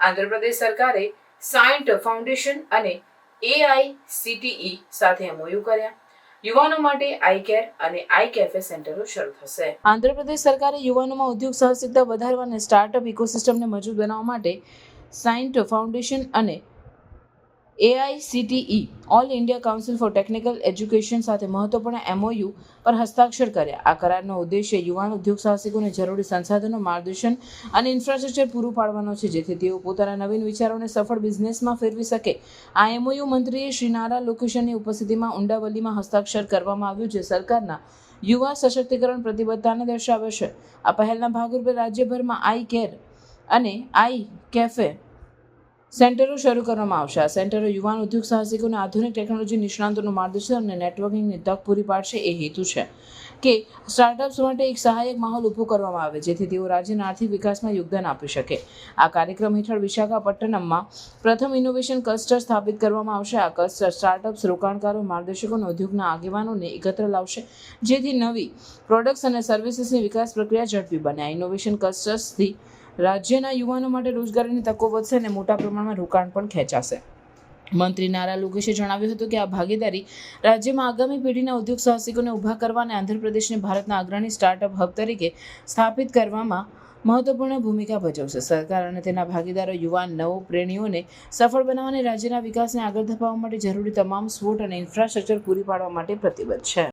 આંધ્રપ્રદેશ સરકારે સાયન્ટ ફાઉન્ડેશન અને AICTE સાથે MOU કર્યા. યુવાનો માટે આઈ કેર અને આઈ કેફે સેન્ટરો શરૂ થશે. આંધ્રપ્રદેશ સરકારે યુવાનોમાં ઉદ્યોગ સાહસિકતા વધારવા અને સ્ટાર્ટઅપ ઇકોસિસ્ટમને મજબૂત બનાવવા માટે સાયન્ટ ફાઉન્ડેશન અને AICTE all India council four technical education સાથે મહત્વપૂર્ણ MOU પર હસ્તાક્ષર કર્યા. આ કરારનો ઉદ્દેશ્ય યુવાન ઉદ્યોગ સાહસિકોને જરૂરી સંસાધનો, માર્ગદર્શન અને ઇન્ફ્રાસ્ટ્રક્ચર પૂરું પાડવાનો છે, જેથી તેઓ પોતાના નવીન વિચારોને સફળ બિઝનેસમાં ફેરવી શકે. આ MOU મંત્રીએ શ્રી નારા લોકેશનની ઉપસ્થિતિમાં ઉંડાવલીમાં હસ્તાક્ષર કરવામાં આવ્યું, જે સરકારના યુવા સશક્તિકરણ પ્રતિબદ્ધતાને દર્શાવે છે. આ પહેલના ભાગરૂપે રાજ્યભરમાં આઈ કેર અને આઈ કેફે સેન્ટરો શરૂ કરવામાં આવશે. આ સેન્ટરો યુવાન ઉદ્યોગ સાહસિકોને આધુનિક ટેકનોલોજી નિષ્ણાંતોનું માર્ગદર્શન અને નેટવર્કિંગની તક પૂરી પાડશે. એ હેતુ છે કે સ્ટાર્ટઅપ્સ માટે એક સહાયક માહોલ ઊભો કરવામાં આવે, જેથી તેઓ રાજ્યના આર્થિક વિકાસમાં યોગદાન આપી શકે. આ કાર્યક્રમ હેઠળ વિશાખાપટ્ટનમમાં પ્રથમ ઇનોવેશન ક્લસ્ટર સ્થાપિત કરવામાં આવશે. આ ક્લસ્ટર સ્ટાર્ટઅપ્સ, રોકાણકારો, માર્ગદર્શકો અને ઉદ્યોગના આગેવાનોને એકત્ર લાવશે, જેથી નવી પ્રોડક્ટ્સ અને સર્વિસીસની વિકાસ પ્રક્રિયા ઝડપી બને. આ ઇનોવેશન ક્લસ્ટર્સથી રાજ્યના યુવાનો માટે રોજગારીની તકો વધશે અને મોટા પ્રમાણમાં રોકાણ પણ ખેંચાશે. મંત્રી નારા લોકેશે જણાવ્યું હતું કે આ ભાગીદારી રાજ્યમાં આગામી પેઢીના ઉદ્યોગ સાહસિકોને ઊભા કરવા અને આંધ્રપ્રદેશને ભારતના અગ્રણી સ્ટાર્ટઅપ હબ તરીકે સ્થાપિત કરવામાં મહત્વપૂર્ણ ભૂમિકા ભજવશે. સરકાર અને તેના ભાગીદારો યુવાન નવોપ્રેમીઓને સફળ બનાવવા અને રાજ્યના વિકાસને આગળ ધપાવવા માટે જરૂરી તમામ સપોર્ટ અને ઇન્ફ્રાસ્ટ્રક્ચર પૂરી પાડવા માટે પ્રતિબદ્ધ છે.